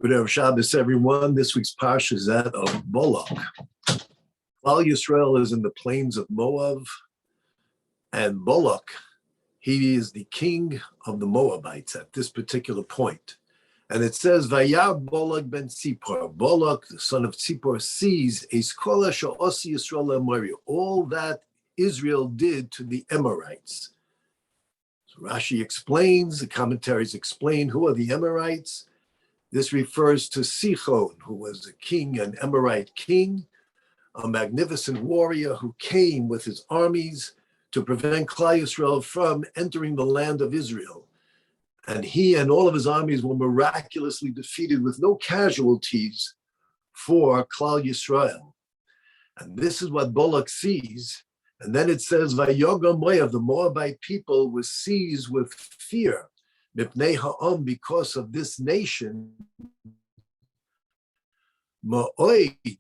Good Shabbos, everyone. This week's Parsha is that of Balak. Klal Yisrael is in the plains of Moab, and Balak, he is the king of the Moabites at this particular point. And it says, Vayar Balak ben Tzipor. Balak, the son of Tzipor, sees Eiskola she'osi Yisrael le'Amori, all that Israel did to the Amorites. So Rashi explains, the commentaries explain who are the Amorites. This refers to Sichon, who was a king, an Amorite king, a magnificent warrior who came with his armies to prevent Klal Yisrael from entering the land of Israel. And he and all of his armies were miraculously defeated with no casualties for Klal Yisrael. And this is what Balak sees. And then it says, Vayogam Moav, the Moabite people was seized with fear. Mipnei ha'am, because of this nation, Ma'oid,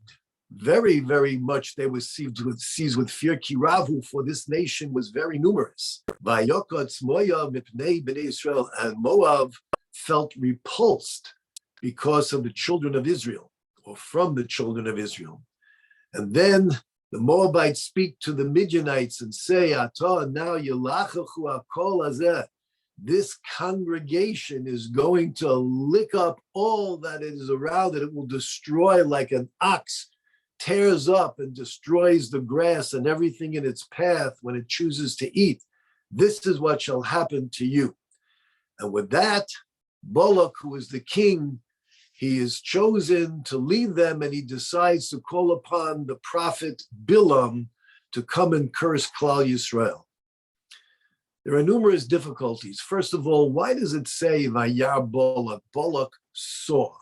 very, very much they were seized with fear. Kiravu, for this nation was very numerous. Vayokotz Moav mipnei bnei Israel, and Moab felt repulsed because of the children of Israel, or from the children of Israel. And then the Moabites speak to the Midianites and say, Ata now yelachachu akol hazeh. This congregation is going to lick up all that is around it. It will destroy like an ox tears up and destroys the grass and everything in its path when it chooses to eat. This is what shall happen to you. And with that, Balak, who is the king, he is chosen to lead them, and he decides to call upon the prophet Bilam to come and curse Klal Yisrael. There are numerous difficulties. First of all, why does it say Vayar Balak? Balak saw.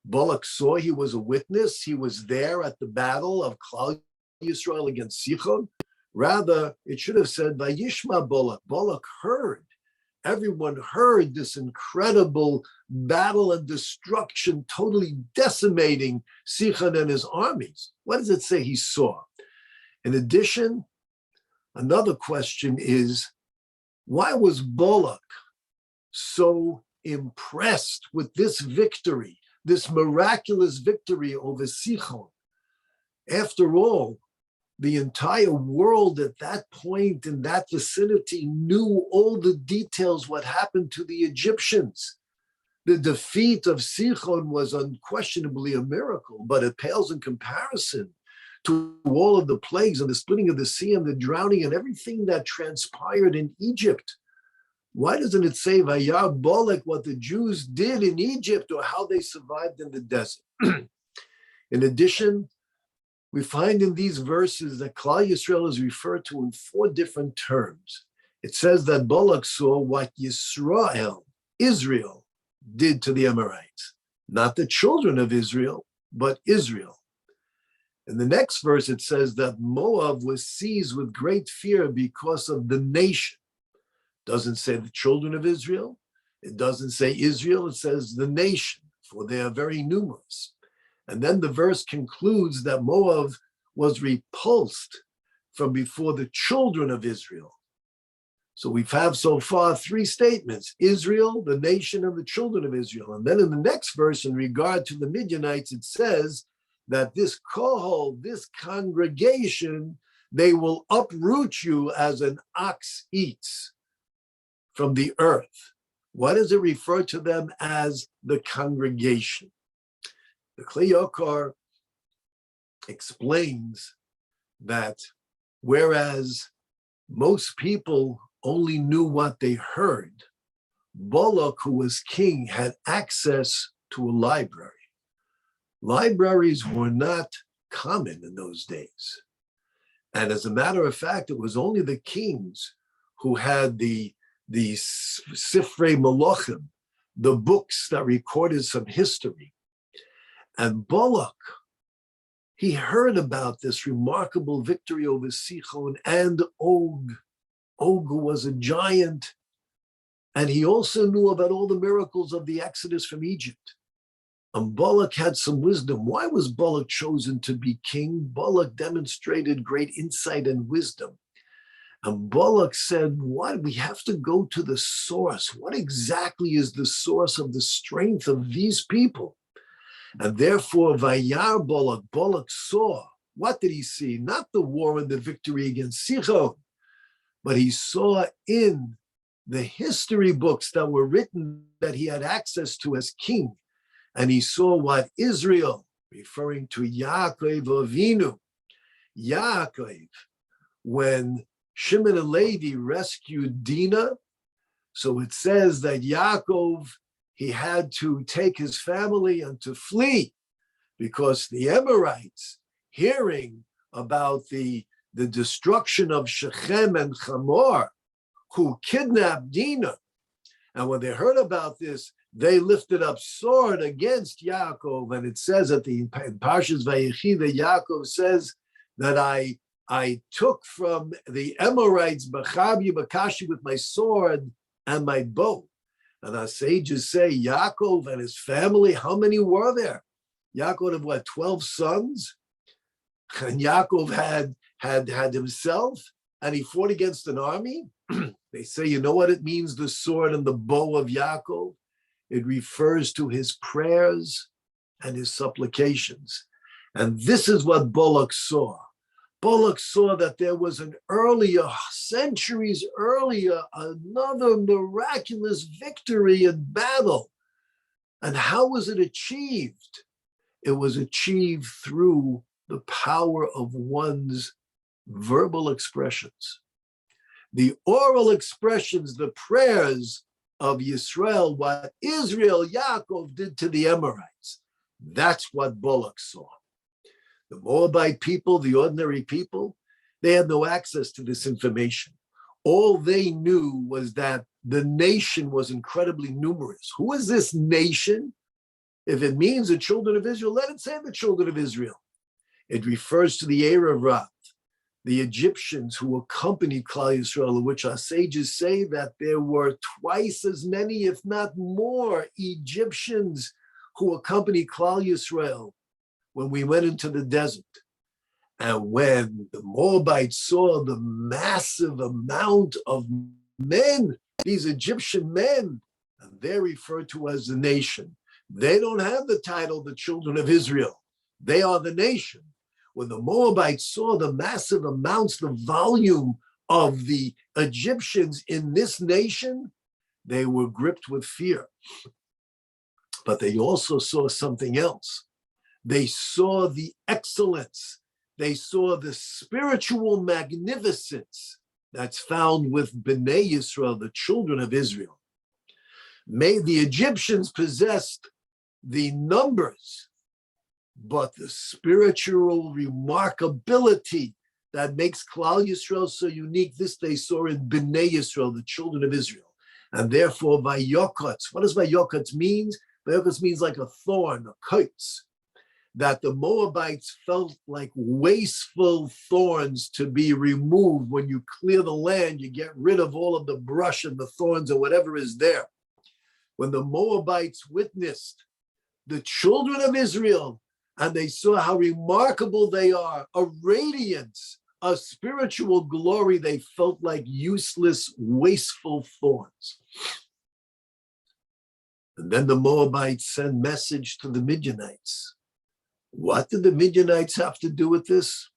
Balak saw, he was a witness. He was there at the battle of Klal Yisrael against Sichon. Rather, it should have said Vayishma Balak. Balak heard. Everyone heard this incredible battle and destruction, totally decimating Sichon and his armies. What does it say he saw? In addition, another question is, why was Balak so impressed with this victory, this miraculous victory over Sichon? After all, the entire world at that point in that vicinity knew all the details what happened to the Egyptians. The defeat of Sichon was unquestionably a miracle, but it pales in comparison to all of the plagues and the splitting of the sea and the drowning and everything that transpired in Egypt. Why doesn't it say Vayar Balak, what the Jews did in Egypt or how they survived in the desert? In addition, we find in these verses that Klal Yisrael is referred to in 4 different terms. It says that Balak saw what Yisrael, Israel, did to the Amorites. Not the children of Israel, but Israel. In the next verse, it says that Moab was seized with great fear because of the nation. It doesn't say the children of Israel. It doesn't say Israel. It says the nation, for they are very numerous. And then the verse concludes that Moab was repulsed from before the children of Israel. So we have so far 3 statements: Israel, the nation, and the children of Israel. And then in the next verse, in regard to the Midianites, it says that this kohol, this congregation, they will uproot you as an ox eats from the earth. What does it refer to them as, the congregation? The Kli Yakar explains that whereas most people only knew what they heard, Balak, who was king, had access to a library. Libraries were not common in those days. And as a matter of fact, it was only the kings who had the Sifrei Malachim, the books that recorded some history. And Balak, he heard about this remarkable victory over Sichon and Og. Og was a giant. And he also knew about all the miracles of the Exodus from Egypt. And Balak had some wisdom. Why was Balak chosen to be king? Balak demonstrated great insight and wisdom. And Balak said, what? We have to go to the source. What exactly is the source of the strength of these people? And therefore, Vayar Balak, Balak saw. What did he see? Not the war and the victory against Sichon, but he saw in the history books that were written that he had access to as king. And he saw what Israel, referring to Yaakov Avinu, Yaakov, when Shimon and Levi rescued Dinah, so it says that Yaakov, he had to take his family and to flee because the Amorites, hearing about the destruction of Shechem and Hamor, who kidnapped Dinah, and when they heard about this, they lifted up sword against Yaakov, and it says in Parshas Vayechi that Yaakov says that I took from the Amorites Bachabi Bakashi with my sword and my bow. And our sages say Yaakov and his family, how many were there? Yaakov had what, 12 sons? And Yaakov had himself, and he fought against an army. They say, you know what it means, the sword and the bow of Yaakov? It refers to his prayers and his supplications. And this is what Balak saw. Balak saw that there was an earlier, centuries earlier, another miraculous victory in battle. And how was it achieved? It was achieved through the power of one's verbal expressions. The oral expressions, the prayers of Yisrael, what Israel, Yaakov did to the Amorites. That's what Balak saw. The Moabite people, the ordinary people, they had no access to this information. All they knew was that the nation was incredibly numerous. Who is this nation? If it means the children of Israel, let it say the children of Israel. It refers to the Erev, the Egyptians who accompanied Klal Yisrael, which our sages say that there were twice as many, if not more, Egyptians who accompanied Klal Yisrael when we went into the desert. And when the Moabites saw the massive amount of men, these Egyptian men, and they're referred to as the nation. They don't have the title, the children of Israel. They are the nation. When the Moabites saw the massive amounts, the volume of the Egyptians in this nation, they were gripped with fear. But they also saw something else. They saw the excellence. They saw the spiritual magnificence that's found with Bnei Yisrael, the children of Israel. The Egyptians possessed the numbers, but the spiritual remarkability that makes Klal Yisrael so unique, this they saw in Bnei Yisrael, the children of Israel. And therefore, Vayokotz. What does Vayokotz mean? Vayokotz means like a thorn, a kurtz, that the Moabites felt like wasteful thorns to be removed. When you clear the land, you get rid of all of the brush and the thorns or whatever is there. When the Moabites witnessed the children of Israel, and they saw how remarkable they are, a radiance, a spiritual glory, they felt like useless, wasteful thorns. And then the Moabites send message to the Midianites. What did the Midianites have to do with this?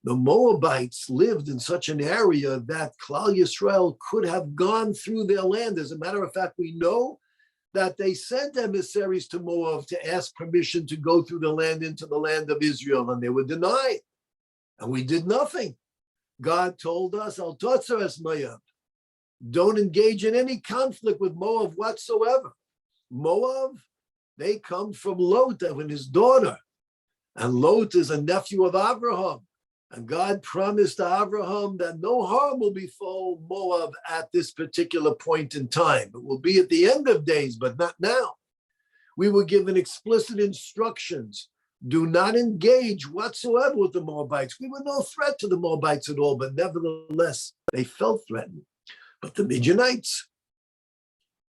The Moabites lived in such an area that Klal Yisrael could have gone through their land. As a matter of fact, we know that they sent emissaries to Moab to ask permission to go through the land into the land of Israel, and they were denied. And we did nothing. God told us, Al Totzaras Moab, don't engage in any conflict with Moab whatsoever. Moab, they come from Lot and his daughter. And Lot is a nephew of Abraham. And God promised to Abraham that no harm will befall Moab at this particular point in time. It will be at the end of days, but not now. We were given explicit instructions. Do not engage whatsoever with the Moabites. We were no threat to the Moabites at all, but nevertheless, they felt threatened. But the Midianites,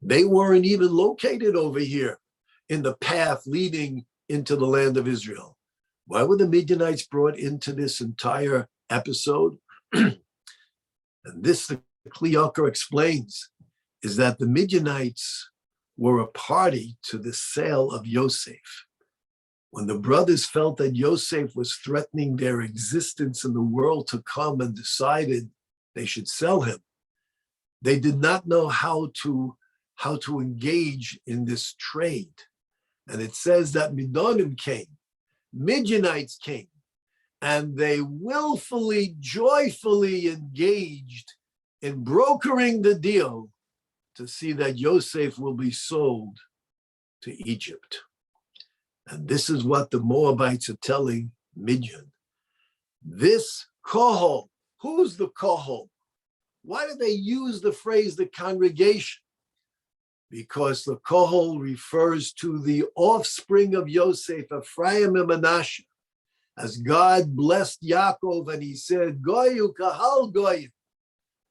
they weren't even located over here in the path leading into the land of Israel. Why were the Midianites brought into this entire episode? And And this, the Kli Yakar explains, is that the Midianites were a party to the sale of Yosef. When the brothers felt that Yosef was threatening their existence in the world to come and decided they should sell him, they did not know how to engage in this trade. And it says that Midonim came, Midianites came, and they willfully, joyfully engaged in brokering the deal to see that Yosef will be sold to Egypt. And this is what the Moabites are telling Midian. This kohol, who's the kohol? Why do they use the phrase the congregation? Because the kohol refers to the offspring of Yosef, Ephraim and Manasseh. As God blessed Yaakov and he said, Goyu kahal goyim.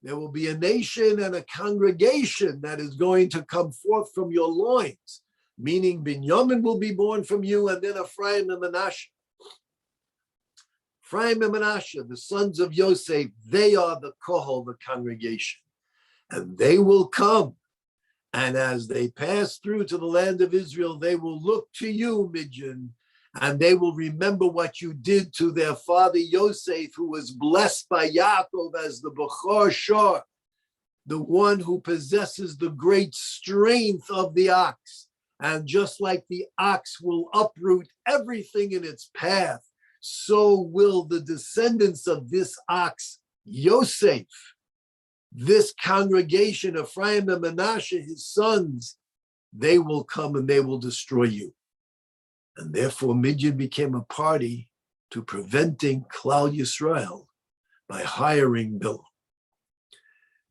There will be a nation and a congregation that is going to come forth from your loins, meaning Binyamin will be born from you, and then Ephraim and Manasseh. Ephraim and Manasseh, the sons of Yosef, they are the kohol, the congregation. And they will come. And as they pass through to the land of Israel, they will look to you, Midian, and they will remember what you did to their father Yosef, who was blessed by Yaakov as the Bechor Shor, the one who possesses the great strength of the ox. And just like the ox will uproot everything in its path, so will the descendants of this ox, Yosef, this congregation, Ephraim and Manasseh, his sons, they will come and they will destroy you. And therefore Midian became a party to preventing Klal Yisrael by hiring Bilam.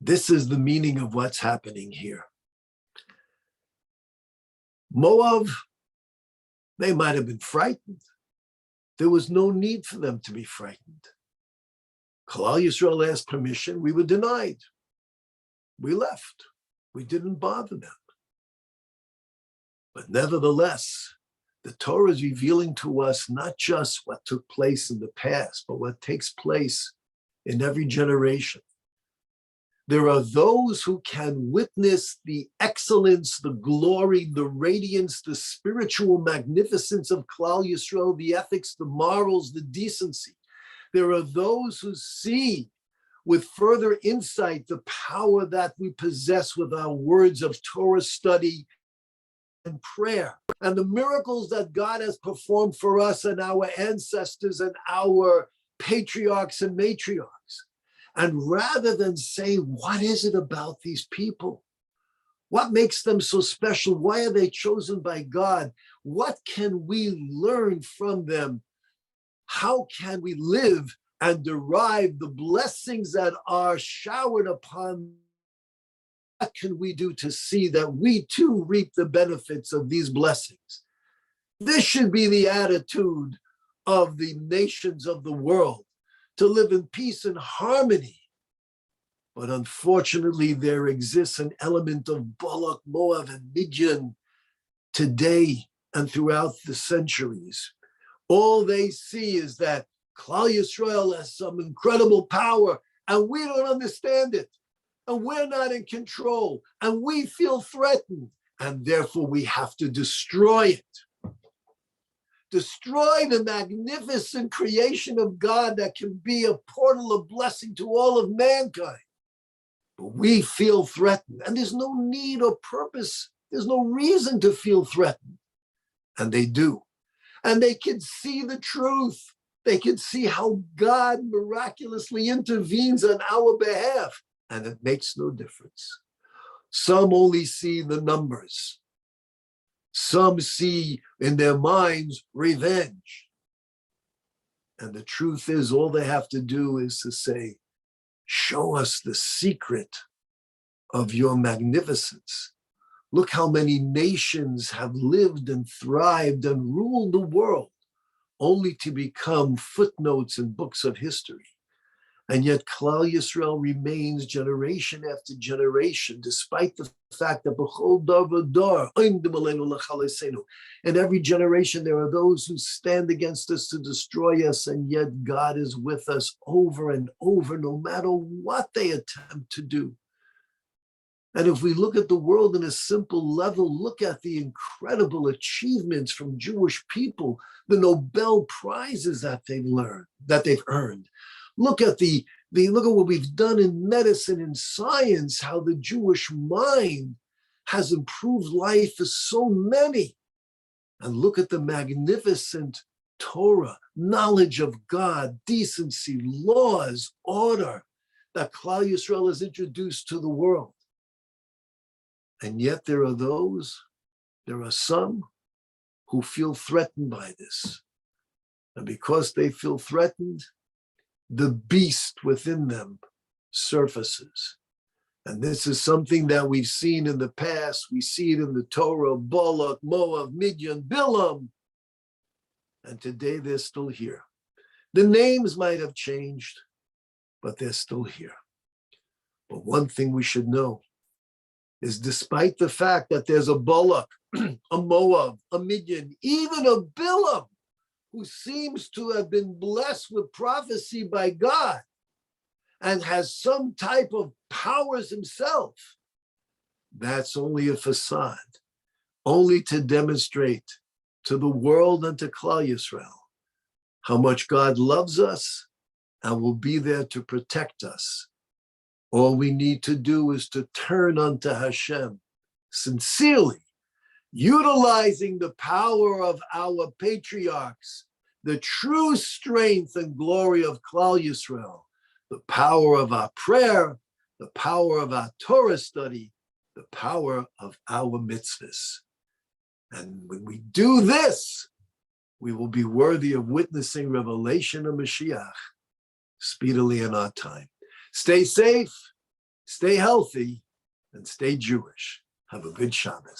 This is the meaning of what's happening here. Moab, they might have been frightened. There was no need for them to be frightened. Klal Yisrael asked permission, we were denied. We left. We didn't bother them. But nevertheless, the Torah is revealing to us not just what took place in the past, but what takes place in every generation. There are those who can witness the excellence, the glory, the radiance, the spiritual magnificence of Klal Yisrael, the ethics, the morals, the decency. There are those who see with further insight the power that we possess with our words of Torah study and prayer, and the miracles that God has performed for us and our ancestors and our patriarchs and matriarchs. And rather than say, what is it about these people? What makes them so special? Why are they chosen by God? What can we learn from them? How can we live and derive the blessings that are showered upon? What can we do to see that we too reap the benefits of these blessings? This should be the attitude of the nations of the world, to live in peace and harmony. But unfortunately, there exists an element of Balak, Moab, and Midian today and throughout the centuries. All they see is that Klal Yisrael has some incredible power, and we don't understand it. And we're not in control, and we feel threatened, and therefore we have to destroy it. Destroy the magnificent creation of God that can be a portal of blessing to all of mankind. But we feel threatened, and there's no need or purpose. There's no reason to feel threatened. And they do. And they can see the truth. They can see how God miraculously intervenes on our behalf. And it makes no difference. Some only see the numbers. Some see in their minds revenge. And the truth is, all they have to do is to say, show us the secret of your magnificence. Look how many nations have lived and thrived and ruled the world, only to become footnotes in books of history. And yet Klal Yisrael remains generation after generation, despite the fact that B'chol dor v'dor, in every generation there are those who stand against us to destroy us, and yet God is with us over and over, no matter what they attempt to do. And if we look at the world in a simple level, look at the incredible achievements from Jewish people, the Nobel Prizes that they've earned. Look at look at what we've done in medicine and science, how the Jewish mind has improved life for so many. And look at the magnificent Torah, knowledge of God, decency, laws, order that Klal Yisrael has introduced to the world. And yet there are some who feel threatened by this. And because they feel threatened, the beast within them surfaces. And this is something that we've seen in the past. We see it in the Torah, Balak, Moab, Midian, Bilam. And today they're still here. The names might have changed, but they're still here. But one thing we should know is despite the fact that there's a Balak, a Moab, a Midian, even a Bilam, who seems to have been blessed with prophecy by God and has some type of powers himself, that's only a facade, only to demonstrate to the world and to Klal Yisrael how much God loves us and will be there to protect us. All we need to do is to turn unto Hashem sincerely, utilizing the power of our patriarchs, the true strength and glory of Klal Yisrael, the power of our prayer, the power of our Torah study, the power of our mitzvahs. And when we do this, we will be worthy of witnessing revelation of Mashiach speedily in our time. Stay safe, stay healthy, and stay Jewish. Have a good Shabbos.